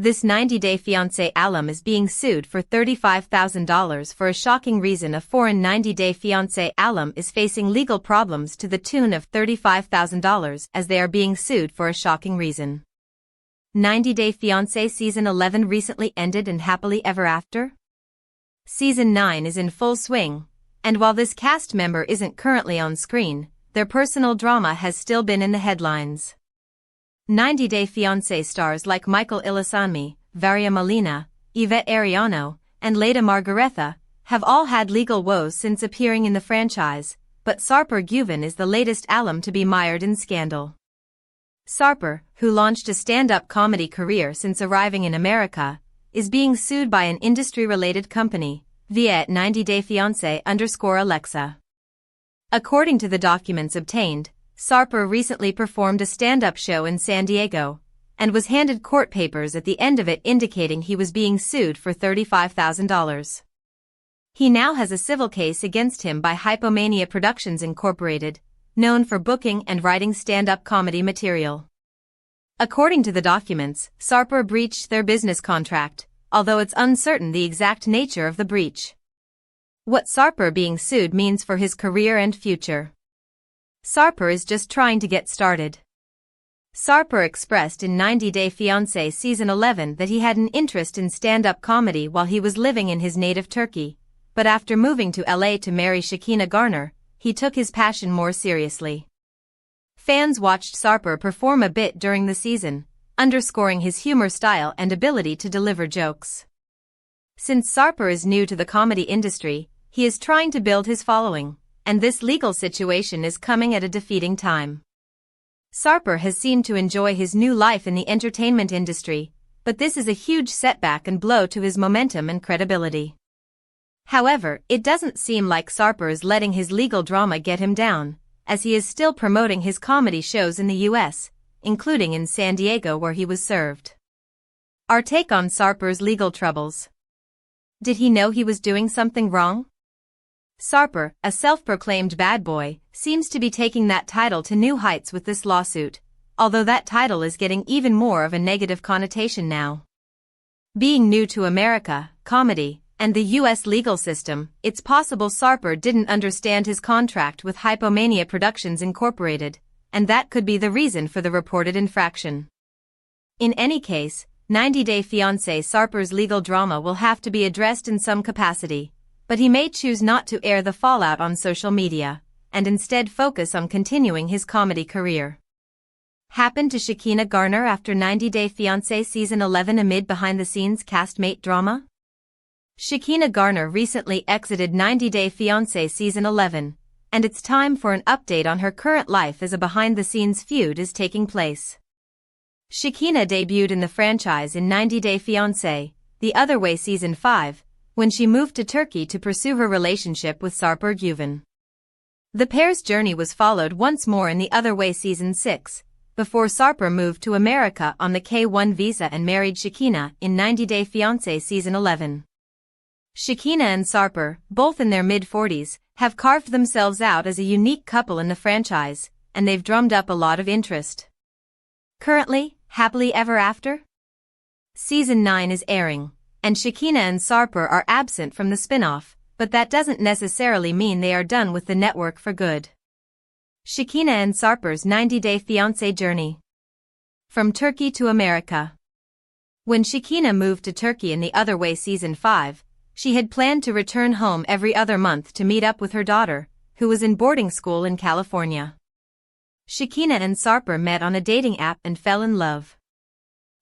This 90-day fiancé alum is being sued for $35,000 for a shocking reason. A foreign 90-day fiancé alum is facing legal problems to the tune of $35,000 as they are being sued for a shocking reason. 90-Day Fiancé Season 11 recently ended and happily ever after? Season 9 is in full swing, and while this cast member isn't currently on screen, their personal drama has still been in the headlines. 90-Day Fiancé stars like Michael Ilesanmi, Varia Molina, Yvette Arellano, and Leda Margaretha have all had legal woes since appearing in the franchise, but Sarper Güven is the latest alum to be mired in scandal. Sarper, who launched a stand-up comedy career since arriving in America, is being sued by an industry-related company, via at 90-Day Fiancé_Alexa. According to the documents obtained, Sarper recently performed a stand-up show in San Diego, and was handed court papers at the end of it indicating he was being sued for $35,000. He now has a civil case against him by Hypomania Productions Incorporated, known for booking and writing stand-up comedy material. According to the documents, Sarper breached their business contract, although it's uncertain the exact nature of the breach. What Sarper being sued means for his career and future. Sarper is just trying to get started. Sarper expressed in 90-Day Fiancé Season 11 that he had an interest in stand-up comedy while he was living in his native Turkey, but after moving to LA to marry Shekinah Garner, he took his passion more seriously. Fans watched Sarper perform a bit during the season, underscoring his humor style and ability to deliver jokes. Since Sarper is new to the comedy industry, he is trying to build his following, and this legal situation is coming at a defeating time. Sarper has seemed to enjoy his new life in the entertainment industry, but this is a huge setback and blow to his momentum and credibility. However, it doesn't seem like Sarper is letting his legal drama get him down, as he is still promoting his comedy shows in the US, including in San Diego where he was served. Our take on Sarper's legal troubles. Did he know he was doing something wrong? Sarper, a self-proclaimed bad boy, seems to be taking that title to new heights with this lawsuit, although that title is getting even more of a negative connotation now. Being new to America, comedy, and the US legal system, it's possible Sarper didn't understand his contract with Hypomania Productions Incorporated, and that could be the reason for the reported infraction. In any case, 90-Day Fiancé Sarper's legal drama will have to be addressed in some capacity, but he may choose not to air the fallout on social media, and instead focus on continuing his comedy career. Happened to Shekinah Garner after 90-Day Fiancé Season 11 amid behind-the-scenes castmate drama? Shekinah Garner recently exited 90-Day Fiancé Season 11, and it's time for an update on her current life as a behind-the-scenes feud is taking place. Shekinah debuted in the franchise in 90-Day Fiancé, The Other Way Season 5, when she moved to Turkey to pursue her relationship with Sarper Güven. The pair's journey was followed once more in The Other Way Season 6, before Sarper moved to America on the K-1 visa and married Shekinah in 90-Day Fiancé Season 11. Shekinah and Sarper, both in their mid-40s, have carved themselves out as a unique couple in the franchise, and they've drummed up a lot of interest. Currently, happily ever after? Season 9 is airing, and Shekinah and Sarper are absent from the spin-off, but that doesn't necessarily mean they are done with the network for good. Shekinah and Sarper's 90-Day Fiancé journey. From Turkey to America. When Shekinah moved to Turkey in The Other Way Season 5, she had planned to return home every other month to meet up with her daughter, who was in boarding school in California. Shekinah and Sarper met on a dating app and fell in love.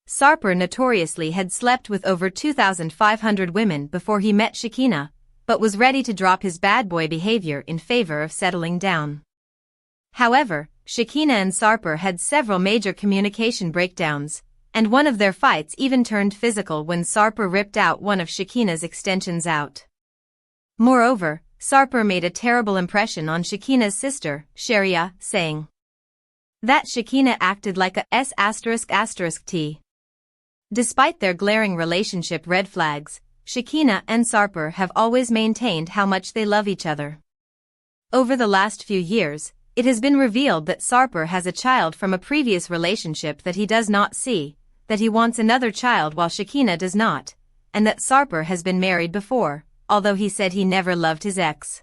Sarper notoriously had slept with over 2,500 women before he met Shekinah, but was ready to drop his bad boy behavior in favor of settling down. However, Shekinah and Sarper had several major communication breakdowns, and one of their fights even turned physical when Sarper ripped out one of Shekinah's extensions out. Moreover, Sarper made a terrible impression on Shekinah's sister, SHREK-INAH, saying that Shekinah acted like a S***T. Despite their glaring relationship red flags, Shekinah and Sarper have always maintained how much they love each other. Over the last few years, it has been revealed that Sarper has a child from a previous relationship that he does not see, that he wants another child while Shekinah does not, and that Sarper has been married before, although he said he never loved his ex.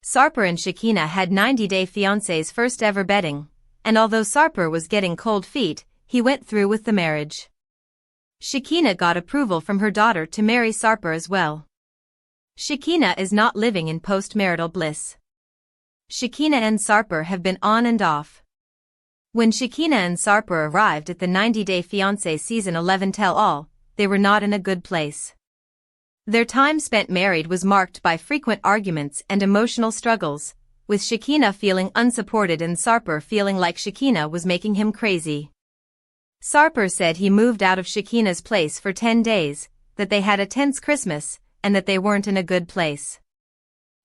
Sarper and Shekinah had 90-day fiancé's first ever bedding, and although Sarper was getting cold feet, he went through with the marriage. Shekinah got approval from her daughter to marry Sarper as well. Shekinah is not living in post-marital bliss. Shekinah and Sarper have been on and off. When Shekinah and Sarper arrived at the 90-Day Fiancé Season 11 tell-all, they were not in a good place. Their time spent married was marked by frequent arguments and emotional struggles, with Shekinah feeling unsupported and Sarper feeling like Shekinah was making him crazy. Sarper said he moved out of Shekinah's place for 10 days, that they had a tense Christmas, and that they weren't in a good place.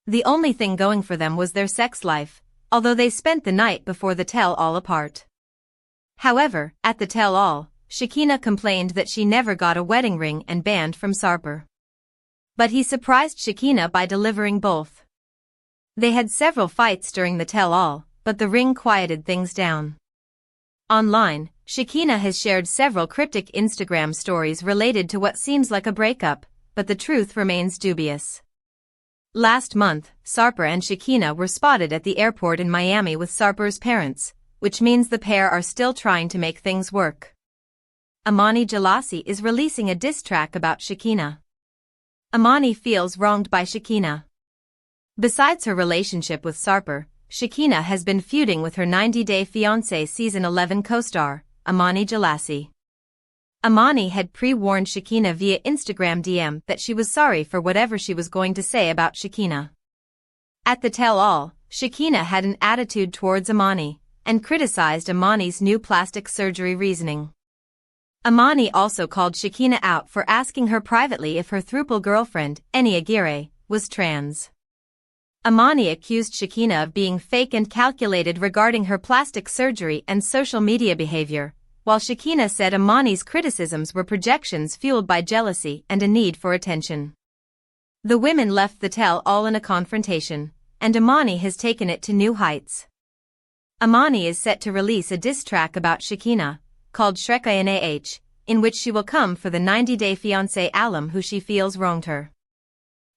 The only thing going for them was their sex life, although they spent the night before the tell-all apart. However, at the tell-all, Shekinah complained that she never got a wedding ring and band from Sarper. But he surprised Shekinah by delivering both. They had several fights during the tell-all, but the ring quieted things down. Online, Shekinah has shared several cryptic Instagram stories related to what seems like a breakup, but the truth remains dubious. Last month, Sarper and Shekinah were spotted at the airport in Miami with Sarper's parents, which means the pair are still trying to make things work. Amani Jlassi is releasing a diss track about Shekinah. Amani feels wronged by Shekinah. Besides her relationship with Sarper, Shekinah has been feuding with her 90-Day Fiancé Season 11 co-star, Amani Jlassi. Amani had pre-warned Shekinah via Instagram DM that she was sorry for whatever she was going to say about Shekinah. At the tell-all, Shekinah had an attitude towards Amani, and criticized Amani's new plastic surgery reasoning. Amani also called Shekinah out for asking her privately if her throuple girlfriend, Eni Aguirre, was trans. Amani accused Shekinah of being fake and calculated regarding her plastic surgery and social media behavior, while Shekinah said Amani's criticisms were projections fueled by jealousy and a need for attention. The women left the tell-all in a confrontation, and Amani has taken it to new heights. Amani is set to release a diss track about Shekinah, called SHREK-INAH, in which she will come for the 90-Day Fiancé alum who she feels wronged her.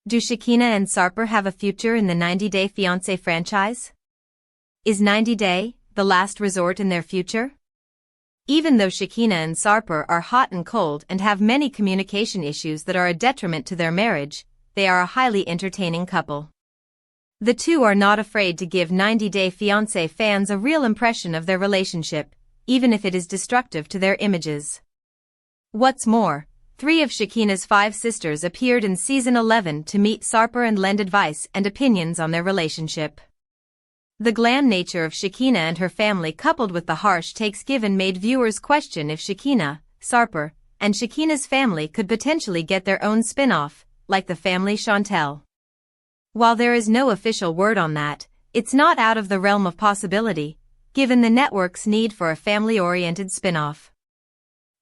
Do Shekinah and Sarper have a future in the 90-Day Fiancé franchise? Is 90 Day the last resort in their future? Even though Shekinah and Sarper are hot and cold and have many communication issues that are a detriment to their marriage, they are a highly entertaining couple. The two are not afraid to give 90-Day Fiancé fans a real impression of their relationship, even if it is destructive to their images. What's more, 3 of Shekinah's 5 sisters appeared in Season 11 to meet Sarper and lend advice and opinions on their relationship. The glam nature of Shekinah and her family coupled with the harsh takes given made viewers question if Shekinah, Sarper, and Shekinah's family could potentially get their own spin-off, like the family Chantel. While there is no official word on that, it's not out of the realm of possibility, given the network's need for a family-oriented spin-off.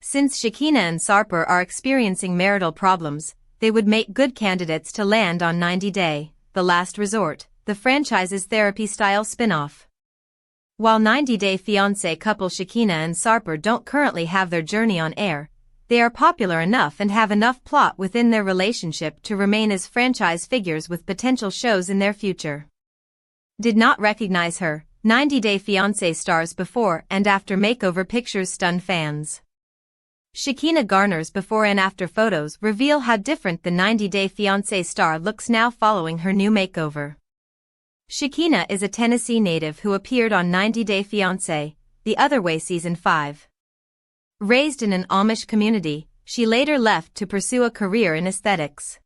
Since Shekinah and Sarper are experiencing marital problems, they would make good candidates to land on 90 Day, The Last Resort, the franchise's therapy-style spin-off. While 90 Day Fiancé couple Shekinah and Sarper don't currently have their journey on air, they are popular enough and have enough plot within their relationship to remain as franchise figures with potential shows in their future. Did not recognize her, 90 Day Fiancé stars before and after makeover pictures stun fans. Shekinah Garner's before and after photos reveal how different the 90 Day Fiancé star looks now following her new makeover. Shekinah is a Tennessee native who appeared on 90 Day Fiancé, The Other Way Season 5. Raised in an Amish community, she later left to pursue a career in aesthetics.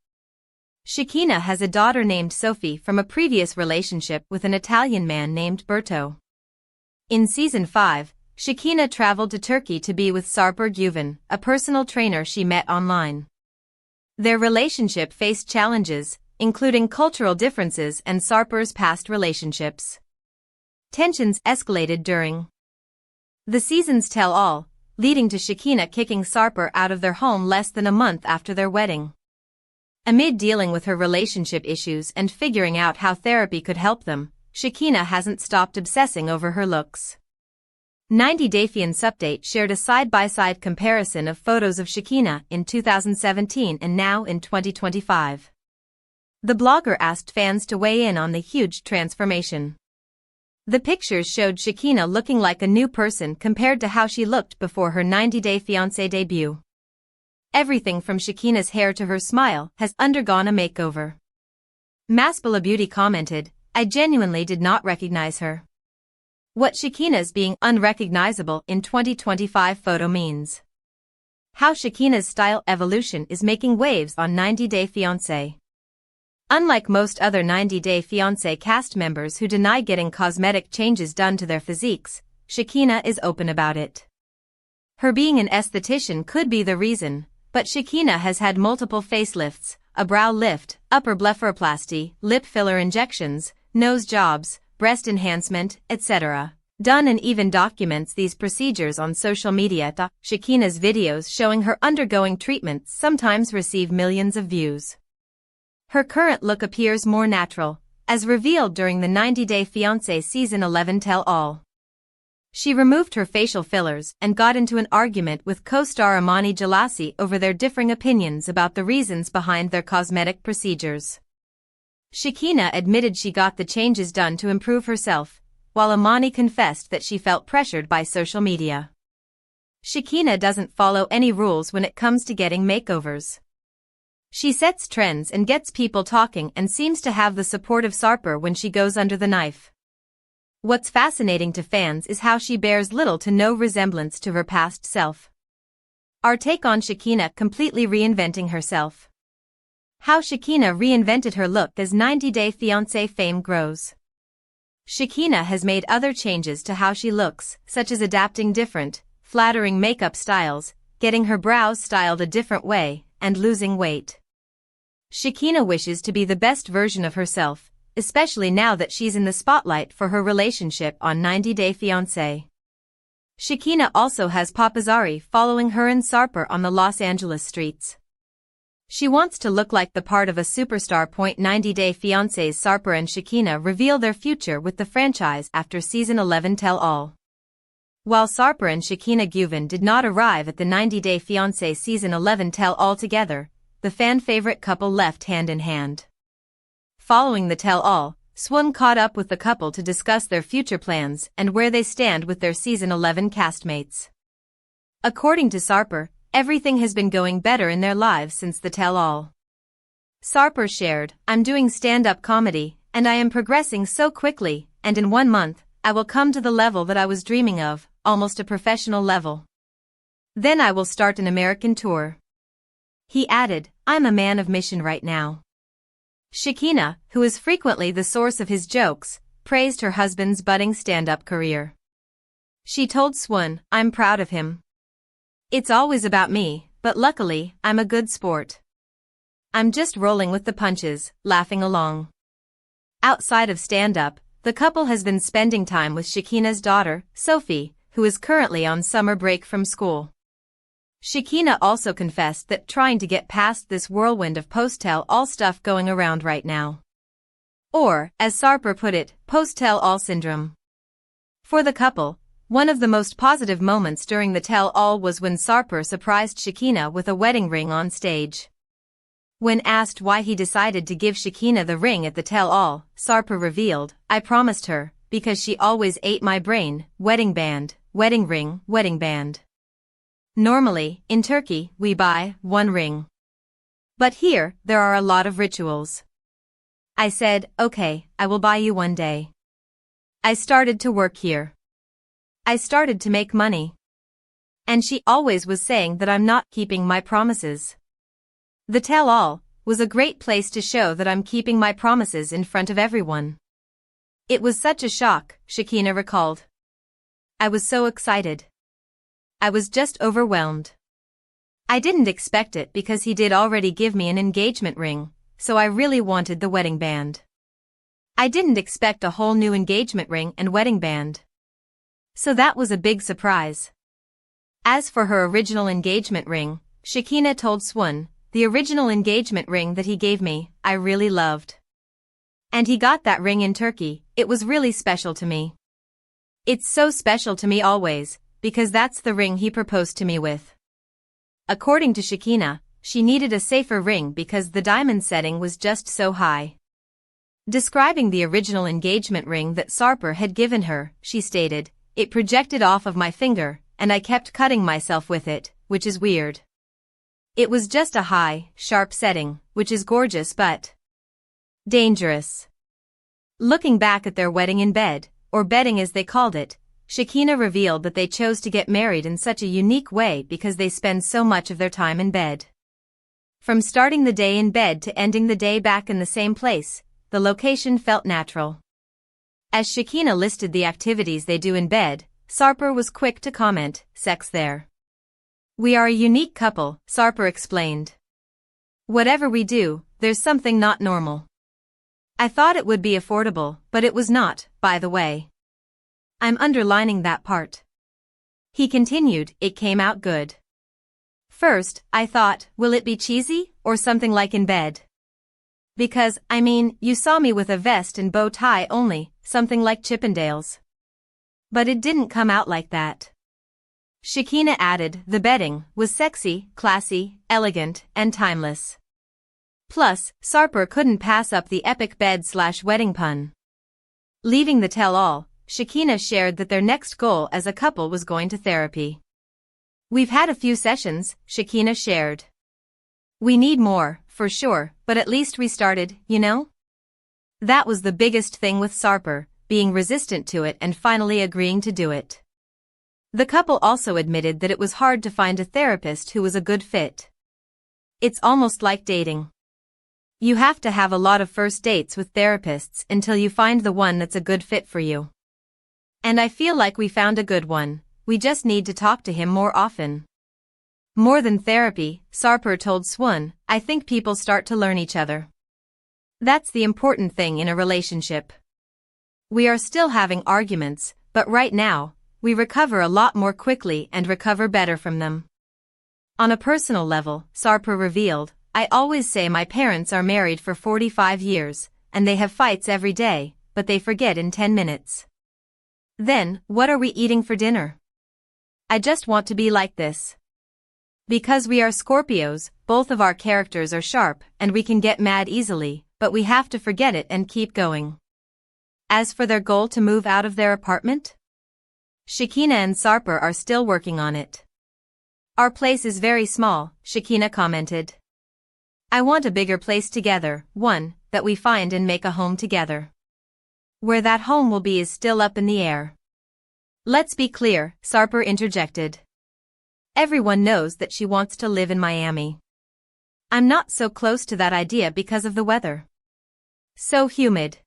Shekinah has a daughter named Sophie from a previous relationship with an Italian man named Berto. In Season 5, Shekinah traveled to Turkey to be with Sarper Güven, a personal trainer she met online. Their relationship faced challenges, including cultural differences and Sarper's past relationships. Tensions escalated during the season's tell-all, leading to Shekinah kicking Sarper out of their home less than a month after their wedding. Amid dealing with her relationship issues and figuring out how therapy could help them, Shekinah hasn't stopped obsessing over her looks. 90 Day Fiancé Update shared a side-by-side comparison of photos of Shekinah in 2017 and now in 2025. The blogger asked fans to weigh in on the huge transformation. The pictures showed Shekinah looking like a new person compared to how she looked before her 90 Day Fiancé debut. Everything from Shekinah's hair to her smile has undergone a makeover. Masbala Beauty commented, "I genuinely did not recognize her." What Shekinah's being unrecognizable in 2025 photo means. How Shekinah's style evolution is making waves on 90 Day Fiancé. Unlike most other 90 Day Fiancé cast members who deny getting cosmetic changes done to their physiques, Shekinah is open about it. Her being an esthetician could be the reason, but Shekinah has had multiple facelifts, a brow lift, upper blepharoplasty, lip filler injections, nose jobs, breast enhancement, etc. done, and even documents these procedures on social media. Shekinah's videos showing her undergoing treatments sometimes receive millions of views. Her current look appears more natural, as revealed during the 90 Day Fiancé Season 11 tell-all. She removed her facial fillers and got into an argument with co-star Amani Jlassi over their differing opinions about the reasons behind their cosmetic procedures. Shekinah admitted she got the changes done to improve herself, while Amani confessed that she felt pressured by social media. Shekinah doesn't follow any rules when it comes to getting makeovers. She sets trends and gets people talking and seems to have the support of Sarper when she goes under the knife. What's fascinating to fans is how she bears little to no resemblance to her past self. Our take on Shekinah completely reinventing herself. How Shekinah reinvented her look as 90 Day Fiancé fame grows. Shekinah has made other changes to how she looks, such as adapting different, flattering makeup styles, getting her brows styled a different way, and losing weight. Shekinah wishes to be the best version of herself, especially now that she's in the spotlight for her relationship on 90 Day Fiancé. Shekinah also has paparazzi following her and Sarper on the Los Angeles streets. She wants to look like the part of a superstar. 90 Day Fiancé's Sarper and Shekinah reveal their future with the franchise after Season 11 tell-all. While Sarper and Shekinah Güven did not arrive at the 90 Day Fiancé Season 11 tell-all together, the fan-favorite couple left hand-in-hand. Following the tell-all, SHREK-INAH caught up with the couple to discuss their future plans and where they stand with their Season 11 castmates. According to Sarper, everything has been going better in their lives since the tell-all. Sarper shared, "I'm doing stand-up comedy, and I am progressing so quickly, and in 1 month, I will come to the level that I was dreaming of, almost a professional level. Then I will start an American tour." He added, "I'm a man of mission right now." Shekinah, who is frequently the source of his jokes, praised her husband's budding stand-up career. She told SHREK-INAH, "I'm proud of him. It's always about me, but luckily, I'm a good sport. I'm just rolling with the punches, laughing along." Outside of stand-up, the couple has been spending time with Shekinah's daughter, Sophie, who is currently on summer break from school. Shekinah also confessed that trying to get past this whirlwind of post-tell-all stuff going around right now. Or, as Sarper put it, post-tell-all syndrome. For the couple, one of the most positive moments during the tell-all was when Sarper surprised Shekinah with a wedding ring on stage. When asked why he decided to give Shekinah the ring at the tell-all, Sarper revealed, "I promised her, because she always ate my brain, wedding band, wedding ring, wedding band. Normally, in Turkey, we buy one ring. But here, there are a lot of rituals. I said, okay, I will buy you one day. I started to work here. I started to make money. And she always was saying that I'm not keeping my promises. The tell-all was a great place to show that I'm keeping my promises in front of everyone. It was such a shock," Shekinah recalled. "I was so excited. I was just overwhelmed. I didn't expect it because he did already give me an engagement ring, so I really wanted the wedding band. I didn't expect a whole new engagement ring and wedding band. So that was a big surprise." As for her original engagement ring, Shekinah told SHREK-INAH, "The original engagement ring that he gave me, I really loved. And he got that ring in Turkey, it was really special to me. It's so special to me always, because that's the ring he proposed to me with. According to Shekinah, she needed a safer ring because the diamond setting was just so high. Describing the original engagement ring that Sarper had given her, she stated, "It projected off of my finger, and I kept cutting myself with it, which is weird. It was just a high, sharp setting, which is gorgeous but dangerous." Looking back at their wedding in bed, or bedding as they called it, Shekinah revealed that they chose to get married in such a unique way because they spend so much of their time in bed. From starting the day in bed to ending the day back in the same place, the location felt natural. As Shekinah listed the activities they do in bed, Sarper was quick to comment, "Sex there. We are a unique couple," Sarper explained. "Whatever we do, there's something not normal. I thought it would be affordable, but it was not, by the way. I'm underlining that part." He continued, "It came out good. First, I thought, will it be cheesy, or something like in bed? Because, I mean, you saw me with a vest and bow tie only, something like Chippendales. But it didn't come out like that." Shekinah added, "The bedding was sexy, classy, elegant, and timeless." Plus, Sarper couldn't pass up the epic bed/wedding pun. Leaving the tell-all, Shekinah shared that their next goal as a couple was going to therapy. "We've had a few sessions," Shekinah shared. "We need more, for sure, but at least we started, you know?" That was the biggest thing with Sarper, being resistant to it and finally agreeing to do it. The couple also admitted that it was hard to find a therapist who was a good fit. It's almost like dating. You have to have a lot of first dates with therapists until you find the one that's a good fit for you. And I feel like we found a good one, we just need to talk to him more often. More than therapy, Sarper told Swan, "I think people start to learn each other. That's the important thing in a relationship. We are still having arguments, but right now, we recover a lot more quickly and recover better from them." On a personal level, Sarper revealed, "I always say my parents are married for 45 years, and they have fights every day, but they forget in 10 minutes. Then, what are we eating for dinner? I just want to be like this." Because we are Scorpios, both of our characters are sharp and we can get mad easily, but we have to forget it and keep going. As for their goal to move out of their apartment, Shekinah and Sarper are still working on it. "Our place is very small," Shekinah commented. "I want a bigger place together, one that we find and make a home together. Where that home will be is still up in the air." "Let's be clear," Sarper interjected. "Everyone knows that she wants to live in Miami. I'm not so close to that idea because of the weather. So humid.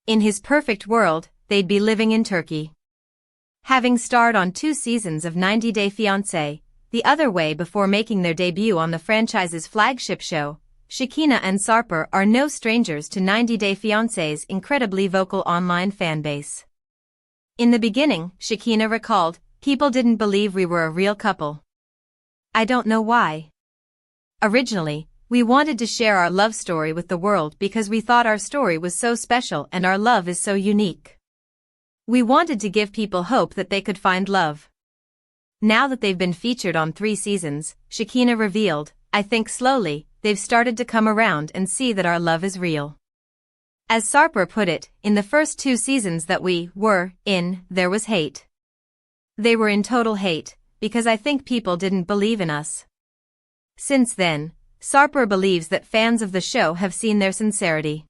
In his perfect world, they'd be living in Turkey." Having starred on 2 seasons of 90 Day Fiancé, the other way before making their debut on the franchise's flagship show, Shekinah and Sarper are no strangers to 90 Day Fiancé's incredibly vocal online fanbase. In the beginning, Shekinah recalled, "People didn't believe we were a real couple. I don't know why. Originally, we wanted to share our love story with the world because we thought our story was so special and our love is so unique. We wanted to give people hope that they could find love." Now that they've been featured on 3 seasons, Shekinah revealed, "I think slowly, they've started to come around and see that our love is real." As Sarper put it, "In the first 2 seasons that we were in, there was hate. They were in total hate, because I think people didn't believe in us. Since then, Sarper believes that fans of the show have seen their sincerity.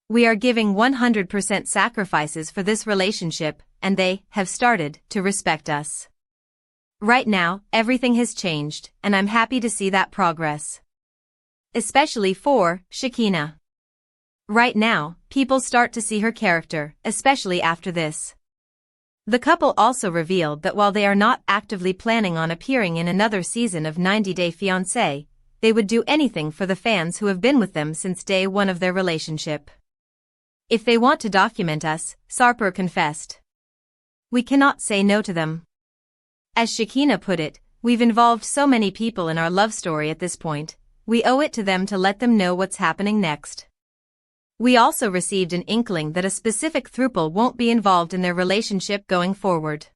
We are giving 100% sacrifices for this relationship, and they have started to respect us. Right now, everything has changed, and I'm happy to see that progress. Especially for Shekinah. Right now, people start to see her character, especially after this." The couple also revealed that while they are not actively planning on appearing in another season of 90 Day Fiancé, they would do anything for the fans who have been with them since day one of their relationship. "If they want to document us," Sarper confessed, "we cannot say no to them. As Shekinah put it, we've involved so many people in our love story at this point, we owe it to them to let them know what's happening next. We also received an inkling that a specific throuple won't be involved in their relationship going forward.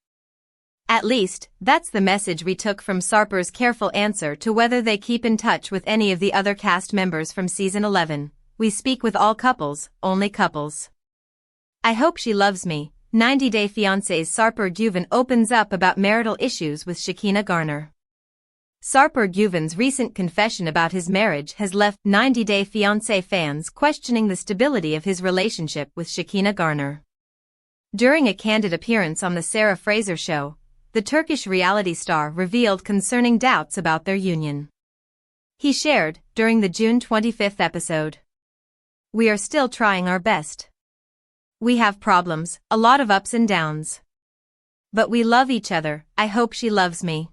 At least, that's the message we took from Sarper's careful answer to whether they keep in touch with any of the other cast members from season 11. We speak with all couples, only couples. I hope she loves me. 90 Day Fiancé's Sarper Güven opens up about marital issues with Shekinah Garner. Sarper Güven's recent confession about his marriage has left 90 Day Fiancé fans questioning the stability of his relationship with Shekinah Garner. During a candid appearance on the Sarah Fraser show, the Turkish reality star revealed concerning doubts about their union. He shared, during the June 25th episode, "We are still trying our best. We have problems, a lot of ups and downs. But we love each other. I hope she loves me."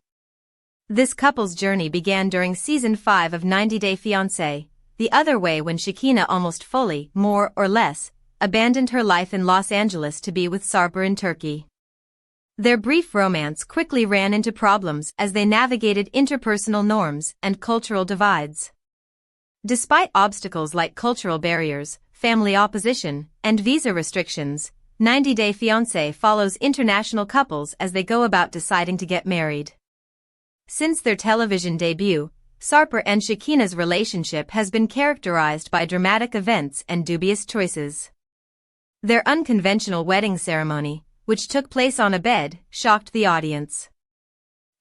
This couple's journey began during season 5 of 90 Day Fiancé, the other way when Shekinah almost fully, more or less, abandoned her life in Los Angeles to be with Sarper in Turkey. Their brief romance quickly ran into problems as they navigated interpersonal norms and cultural divides. Despite obstacles like cultural barriers, family opposition, and visa restrictions, 90 Day Fiancé follows international couples as they go about deciding to get married. Since their television debut, Sarper and Shekinah's relationship has been characterized by dramatic events and dubious choices. Their unconventional wedding ceremony, which took place on a bed, shocked the audience.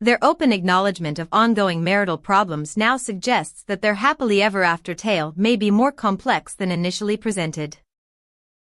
Their open acknowledgement of ongoing marital problems now suggests that their happily ever after tale may be more complex than initially presented.